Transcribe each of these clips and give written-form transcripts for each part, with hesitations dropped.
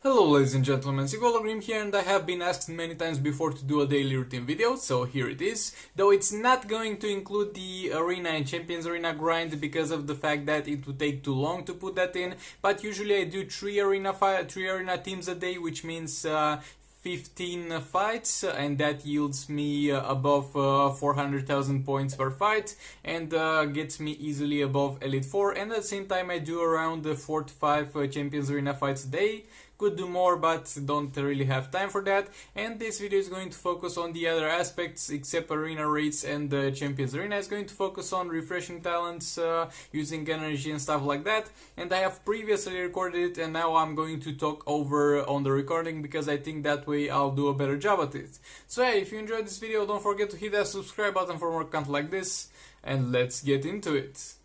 Hello ladies and gentlemen, SUPERGIRL here, and I have been asked many times before to do a daily routine video, so here it is. Though it's not going to include the arena and champions arena grind because of the fact that it would take too long to put that in, but usually I do 3 arena teams a day, which means 15 fights, and that yields me above 400,000 points per fight, and gets me easily above Elite 4, and at the same time I do around 4 to 5 Champions Arena fights a day. Could do more, but don't really have time for that, and this video is going to focus on the other aspects except arena rates, and the Champions Arena is going to focus on refreshing talents, using energy and stuff like that, and I have previously recorded it and now I'm going to talk over on the recording because I think that way I'll do a better job at it. So yeah, if you enjoyed this video, don't forget to hit that subscribe button for more content like this, and let's get into it.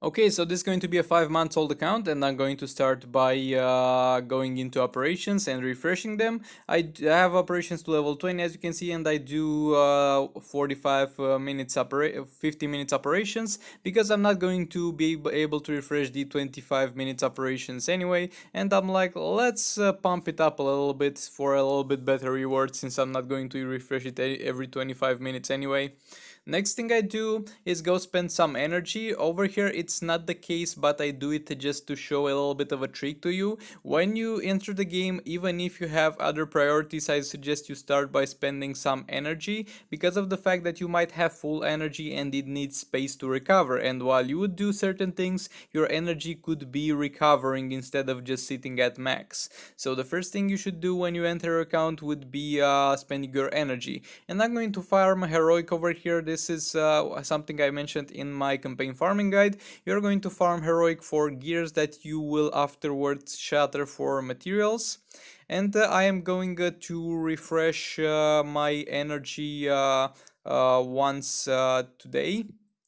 Okay, so this is going to be a 5-month-old account, and I'm going to start by going into operations and refreshing them. I have operations to level 20, as you can see, and I do 50 minutes operations because I'm not going to be able to refresh the 25 minutes operations anyway, and I'm like, let's pump it up a little bit for a little bit better reward since I'm not going to refresh it every 25 minutes anyway. Next thing I do is go spend some energy. Over here it's not the case, but I do it just to show a little bit of a trick to you. When you enter the game, even if you have other priorities, I suggest you start by spending some energy because of the fact that you might have full energy and it needs space to recover, and while you would do certain things, your energy could be recovering instead of just sitting at max. So the first thing you should do when you enter your account would be spending your energy, and I'm going to farm heroic over here. This is something I mentioned in my campaign farming guide. You're going to farm heroic for gears that you will afterwards shatter for materials. And I am going to refresh my energy once today.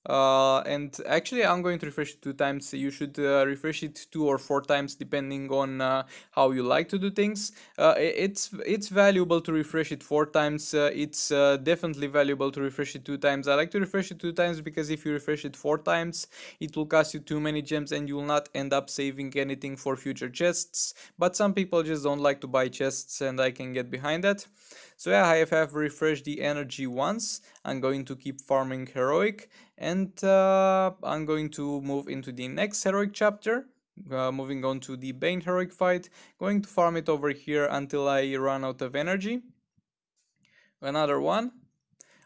And actually I'm going to refresh it 2 times. You should refresh it 2 or 4 times depending on how you like to do things. It's valuable to refresh it 4 times. It's definitely valuable to refresh it 2 times. I like to refresh it 2 times because if you refresh it 4 times, it will cost you too many gems and you will not end up saving anything for future chests. But some people just don't like to buy chests, and I can get behind that. So yeah, I have refreshed the energy once. I'm going to keep farming heroic, and I'm going to move into the next heroic chapter. Moving on to the Bane heroic fight, going to farm it over here until I run out of energy. Another one.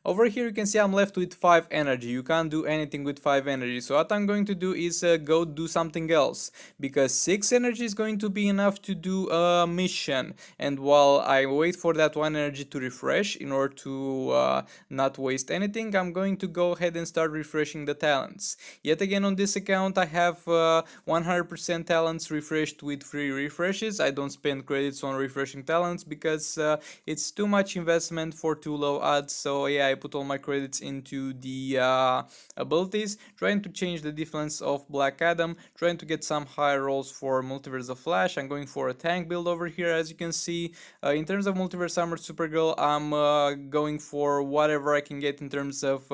Over here you can see I'm left with 5 energy. You can't do anything with 5 energy. So what I'm going to do is go do something else, because 6 energy is going to be enough to do a mission. And while I wait for that 1 energy to refresh in order to not waste anything, I'm going to go ahead and start refreshing the talents. Yet again, on this account I have 100% talents refreshed with free refreshes. I don't spend credits on refreshing talents because it's too much investment for too low odds. So yeah, I put all my credits into the abilities, trying to change the defense of Black Adam, trying to get some higher rolls for Multiverse of Flash. I'm going for a tank build over here, as you can see. In terms of Multiverse Armor Supergirl, I'm going for whatever I can get in terms of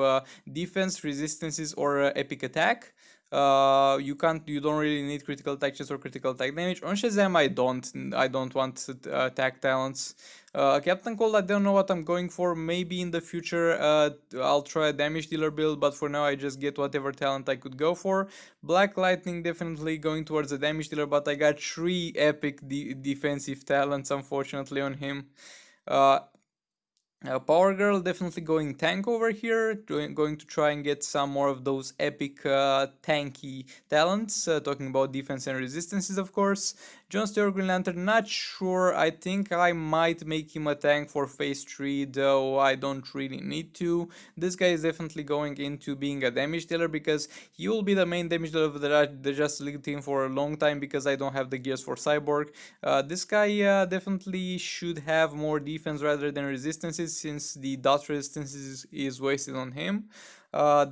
defense, resistances, or epic attack. You don't really need critical attack chance or critical attack damage. On Shazam I don't want attack talents. Captain Cold, I don't know what I'm going for. Maybe in the future I'll try a damage dealer build, but for now I just get whatever talent I could go for. Black Lightning, definitely going towards a damage dealer, but I got 3 epic defensive talents unfortunately on him. Power Girl, definitely going tank over here, going to try and get some more of those epic tanky talents, talking about defense and resistances of course. John Stewart Green Lantern, not sure. I think I might make him a tank for phase 3, though I don't really need to. This guy is definitely going into being a damage dealer because he will be the main damage dealer of the Justice League team for a long time because I don't have the gears for Cyborg. This guy definitely should have more defense rather than resistances, since the dot resistance is wasted on him.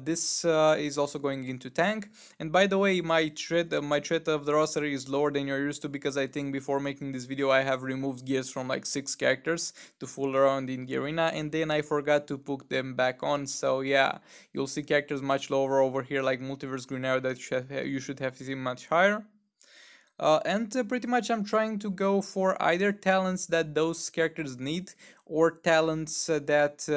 This is also going into tank, and by the way, my threat of the roster is lower than you're used to because I think before making this video I have removed gears from like 6 characters to fool around in the arena, and then I forgot to put them back on. So yeah, you'll see characters much lower over here like Multiverse Green Arrow that you should have seen much higher. And pretty much I'm trying to go for either talents that those characters need or talents that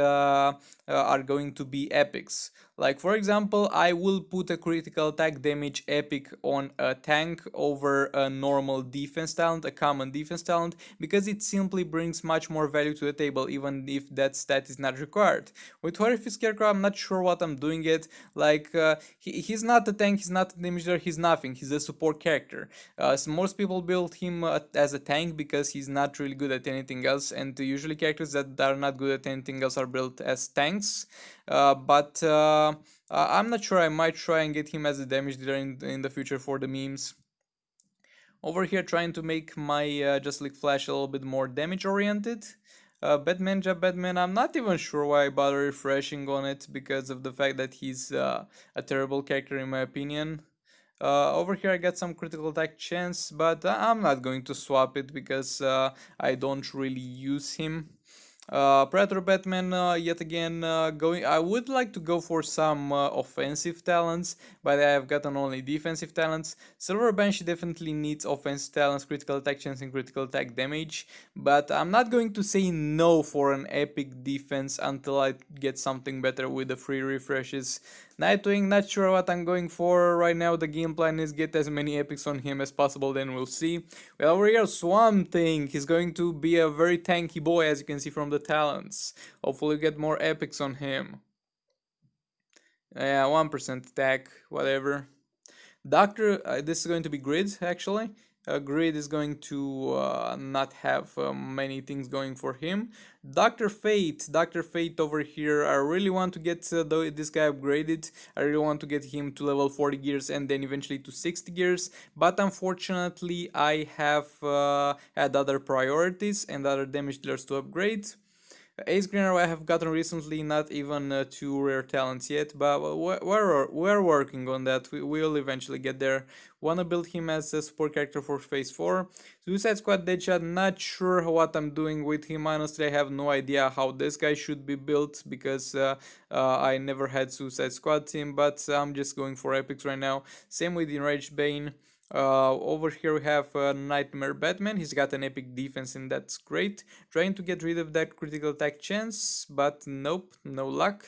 are going to be epics. Like for example, I will put a critical attack damage epic on a tank over a normal defense talent, a common defense talent, because it simply brings much more value to the table, even if that stat is not required. With Horrific Scarecrow, I'm not sure what I'm doing yet. Like, he's not a tank, he's not a damage dealer, he's nothing, he's a support character. So most people build him as a tank because he's not really good at anything else, and usually characters that are not good at anything else are built as tanks. But I'm not sure, I might try and get him as a damage dealer in the future for the memes. Over here trying to make my Just League Flash a little bit more damage oriented. Batman, I'm not even sure why I bother refreshing on it because of the fact that he's a terrible character in my opinion. Over here I got some critical attack chance, but I'm not going to swap it because I don't really use him. Predator Batman, yet again, going. I would like to go for some offensive talents, but I have gotten only defensive talents. Silver Banshee definitely needs offensive talents, critical attack chance, and critical attack damage, but I'm not going to say no for an epic defense until I get something better with the free refreshes. Nightwing, not sure what I'm going for right now. The game plan is get as many epics on him as possible, then we'll see. Well, over here, Swamp Thing, he's going to be a very tanky boy, as you can see from the talents. Hopefully get more epics on him. Yeah, 1% attack, whatever. Doctor, this is going to be Grid, actually. Grid is going to not have many things going for him. Dr. Fate over here, I really want to get this guy upgraded. I really want to get him to level 40 gears and then eventually to 60 gears. But unfortunately, I have had other priorities and other damage dealers to upgrade. Ace Greener I have gotten recently, not even 2 rare talents yet, but we're working on that. We'll eventually get there. Wanna build him as a support character for phase 4. Suicide Squad DEADSHOT, not sure what I'm doing with him. Honestly, I have no idea how this guy should be built because I never had Suicide Squad team, but I'm just going for epics right now. Same with Enraged Bane. Over here we have Nightmare Batman. He's got an epic defense and that's great. Trying to get rid of that critical attack chance, but nope, no luck.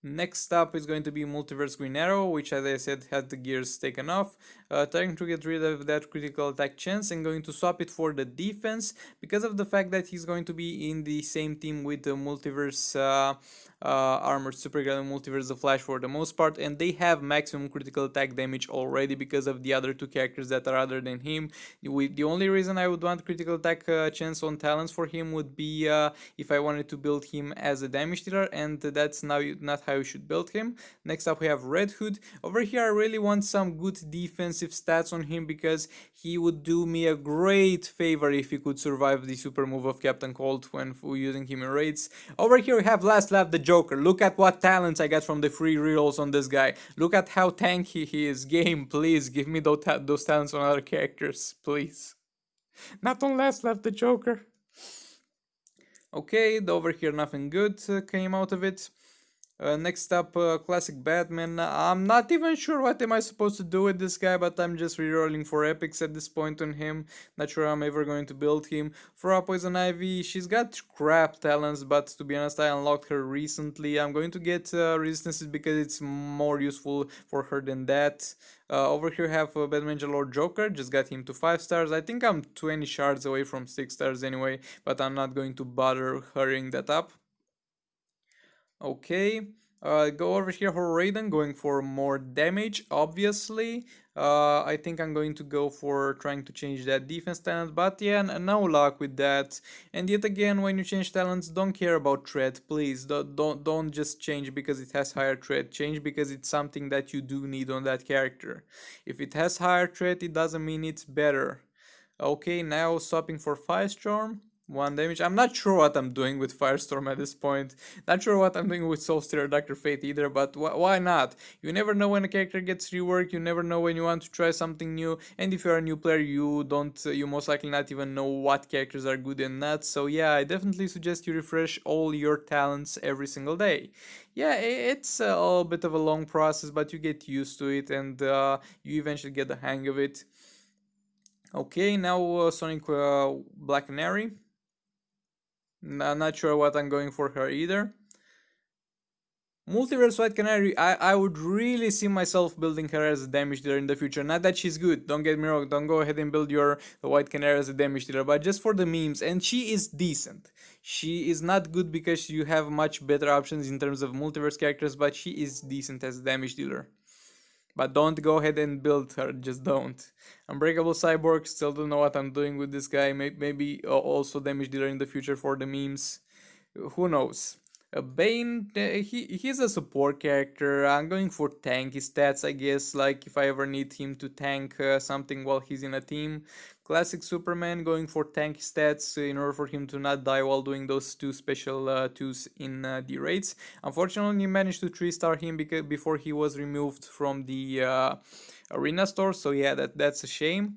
Next up is going to be Multiverse Green Arrow, which as I said had the gears taken off. Trying to get rid of that critical attack chance and going to swap it for the defense because of the fact that he's going to be in the same team with the Multiverse Armored Supergirl and Multiverse the Flash for the most part, and they have maximum critical attack damage already because of the other 2 characters that are other than him. The only reason I would want critical attack chance on talents for him would be if I wanted to build him as a damage dealer, and that's now not how you should build him. Next up we have Red Hood. Over here I really want some good defensive stats on him because he would do me a great favor if he could survive the super move of Captain Cold when using him in raids. Over here we have Last Laugh the Joker. Look at what talents I got from the free rerolls on this guy. Look at how tanky he is. Game, please give me those talents on other characters, please. Not on Last Laugh the Joker. Okay, over here nothing good came out of it. Next up, Classic Batman. I'm not even sure what am I supposed to do with this guy, but I'm just rerolling for epics at this point on him. Not sure I'm ever going to build him. For Poison Ivy, she's got crap talents, but to be honest, I unlocked her recently. I'm going to get resistances because it's more useful for her than that. Over here we have Batman Lord Joker, just got him to 5 stars. I think I'm 20 shards away from 6 stars anyway, but I'm not going to bother hurrying that up. Okay, go over here for Raiden, going for more damage, obviously. I think I'm going to go for trying to change that defense talent, but yeah, no luck with that. And yet again, when you change talents, don't care about threat, please. Don't just change because it has higher threat. Change because it's something that you do need on that character. If it has higher threat, it doesn't mean it's better. Okay, now swapping for Firestorm. 1 damage. I'm not sure what I'm doing with Firestorm at this point. Not sure what I'm doing with Soulstealer Dr. Fate either, but why not? You never know when a character gets reworked, you never know when you want to try something new, and if you're a new player, you don't, you most likely not even know what characters are good and not, so yeah, I definitely suggest you refresh all your talents every single day. Yeah, it's a little bit of a long process, but you get used to it, and you eventually get the hang of it. Okay, now Sonic Black Canary. Not sure what I'm going for her either. Multiverse White Canary, I would really see myself building her as a damage dealer in the future. Not that she's good, don't get me wrong, don't go ahead and build your White Canary as a damage dealer, but just for the memes, and she is decent. She is not good because you have much better options in terms of multiverse characters, but she is decent as a damage dealer. But don't go ahead and build her, just don't. Unbreakable Cyborg, still don't know what I'm doing with this guy, maybe also damage dealer in the future for the memes. Who knows? Bane, he's a support character. I'm going for tanky stats, I guess, like if I ever need him to tank something while he's in a team. Classic Superman, going for tanky stats in order for him to not die while doing those two special 2s in the raids. Unfortunately, managed to 3-star him before he was removed from the arena store, so yeah, that's a shame.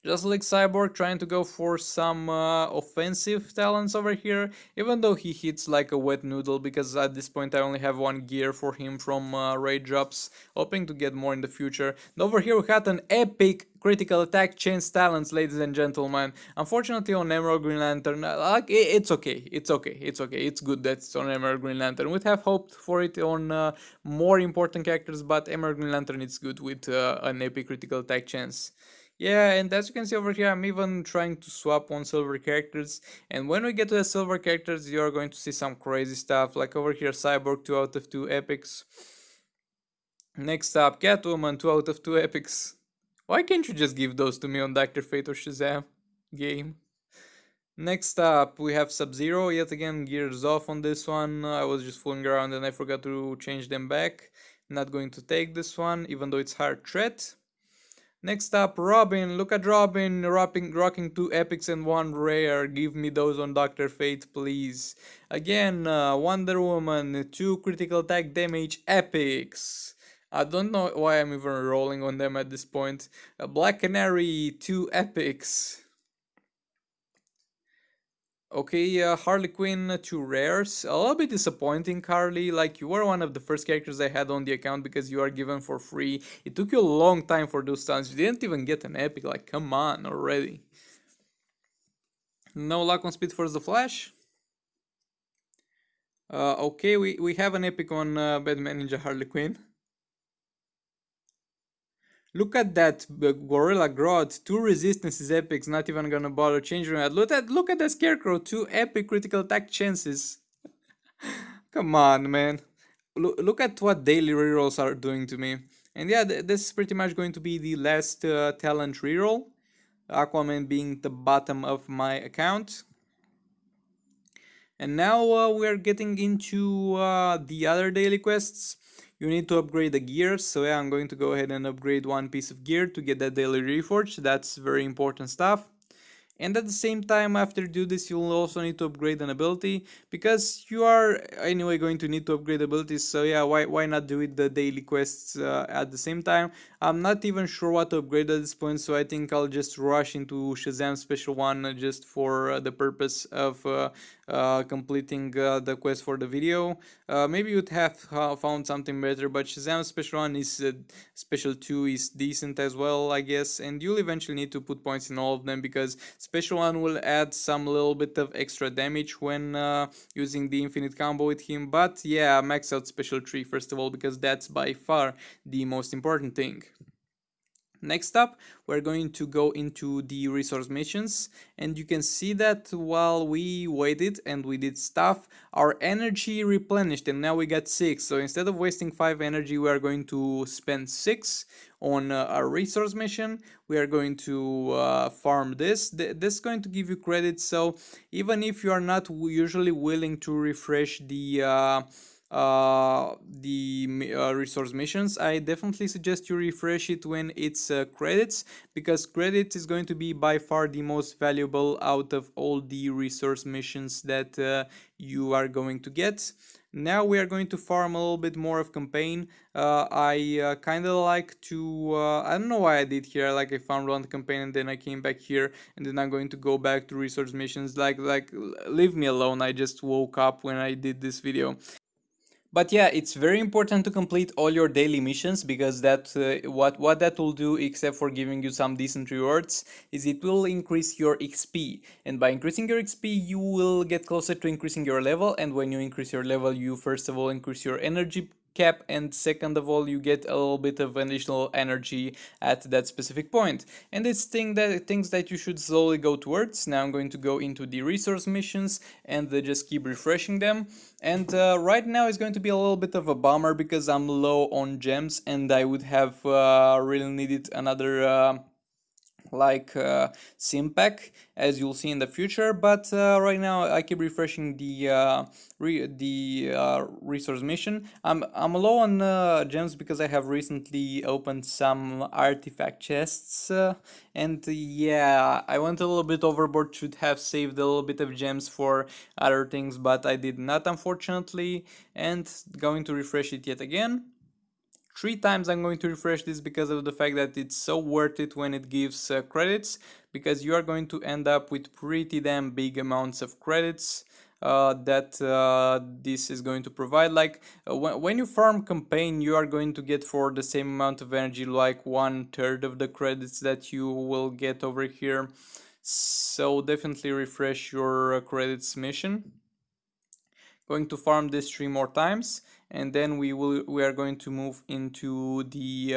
Just like Cyborg, trying to go for some offensive talents over here, even though he hits like a wet noodle, because at this point I only have 1 gear for him from raid drops, hoping to get more in the future. And over here we had an epic critical attack chains talents, ladies and gentlemen. Unfortunately on Emerald Green Lantern, it's okay, it's good that it's on Emerald Green Lantern. We'd have hoped for it on more important characters, but Emerald Green Lantern is good with an epic critical attack chance. Yeah, and as you can see over here, I'm even trying to swap on silver characters. And when we get to the silver characters, you're going to see some crazy stuff. Like over here, Cyborg 2 out of 2 epics. Next up, Catwoman 2 out of 2 epics. Why can't you just give those to me on Dr. Fate or Shazam game? Next up, we have Sub-Zero. Yet again, gears off on this one. I was just fooling around and I forgot to change them back. Not going to take this one, even though it's hard threat. Next up, Robin. Look at Robin rocking 2 epics and 1 rare. Give me those on Dr. Fate, please. Again, Wonder Woman, 2 critical attack damage epics. I don't know why I'm even rolling on them at this point. Black Canary, 2 epics. Okay, Harley Quinn, 2 rares. A little bit disappointing, Harley. Like, you were one of the first characters I had on the account because you are given for free. It took you a long time for those stunts. You didn't even get an epic. Like, come on already. No luck on Speed Force the Flash. Okay, we have an epic on Batman Ninja Harley Quinn. Look at that Gorilla Grodd, 2 resistances epics, not even gonna bother changing that. Look at the Scarecrow, 2 epic critical attack chances. Come on, man. Look at what daily rerolls are doing to me. And yeah, this is pretty much going to be the last talent reroll. Aquaman being the bottom of my account. And now we are getting into the other daily quests. You need to upgrade the gear, so yeah, I'm going to go ahead and upgrade 1 piece of gear to get that daily reforge. That's very important stuff. And at the same time, after you do this, you'll also need to upgrade an ability, because you are anyway going to need to upgrade abilities, so yeah, why not do it the daily quests at the same time. I'm not even sure what to upgrade at this point, so I think I'll just rush into Shazam Special 1 just for the purpose of completing the quest for the video. Maybe you'd have found something better, but Shazam Special 1 is Special 2 is decent as well, I guess, and you'll eventually need to put points in all of them, because Special 1 will add some little bit of extra damage when using the infinite combo with him, but yeah, max out Special 3 first of all, because that's by far the most important thing. Next up, we're going to go into the resource missions, and you can see that while we waited and we did stuff, our energy replenished, and now we got 6. So instead of wasting 5 energy, we are going to spend 6 on our resource mission. We are going to farm this. This is going to give you credit, so even if you are not usually willing to refresh the resource missions, I definitely suggest you refresh it when it's credits, because credits is going to be by far the most valuable out of all the resource missions that you are going to get. Now we are going to farm a little bit more of campaign. I kind of like to, I don't know why I did here, like I farmed one campaign and then I came back here and then I'm going to go back to resource missions, like leave me alone, I just woke up when I did this video. But yeah, it's very important to complete all your daily missions, because that what that will do, except for giving you some decent rewards, is it will increase your XP. And by increasing your XP, you will get closer to increasing your level. And when you increase your level, you first of all increase your energy cap, and second of all you get a little bit of additional energy at that specific point. And it's things that you should slowly go towards. Now I'm going to go into the resource missions and just keep refreshing them. And right now it's going to be a little bit of a bummer because I'm low on gems and I would have really needed another sim pack, as you'll see in the future. But right now I keep refreshing the resource mission. I'm low on gems because I have recently opened some artifact chests, and yeah, I went a little bit overboard. Should have saved a little bit of gems for other things, but I did not, unfortunately. And going to refresh it yet again. 3 times I'm going to refresh this because of the fact that it's so worth it when it gives credits, because you are going to end up with pretty damn big amounts of credits that this is going to provide. Like when you farm campaign, you are going to get for the same amount of energy like 1/3 of the credits that you will get over here. So definitely refresh your credits mission. Going to farm this 3 more times, and then we are going to move into the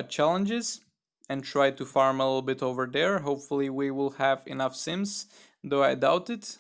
challenges and try to farm a little bit over there. Hopefully we will have enough sims, though I doubt it.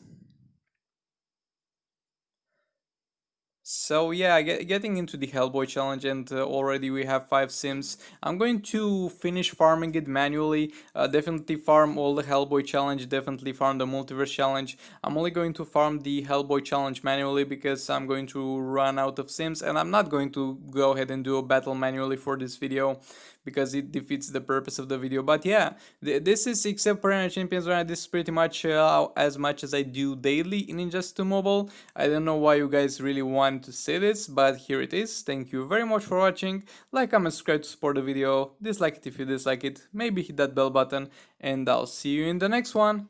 So yeah, getting into the Hellboy challenge, and already we have 5 sims. I'm going to finish farming it manually, definitely farm all the Hellboy challenge, definitely farm the Multiverse challenge. I'm only going to farm the Hellboy challenge manually because I'm going to run out of sims, and I'm not going to go ahead and do a battle manually for this video because it defeats the purpose of the video. But yeah, this is, except for Arena Champions Arena, this is pretty much as much as I do daily in Injustice 2 Mobile. I don't know why you guys really want to see this, but here it is. Thank you very much for watching. Like, comment, subscribe to support the video. Dislike it if you dislike it. Maybe hit that bell button, and I'll see you in the next one.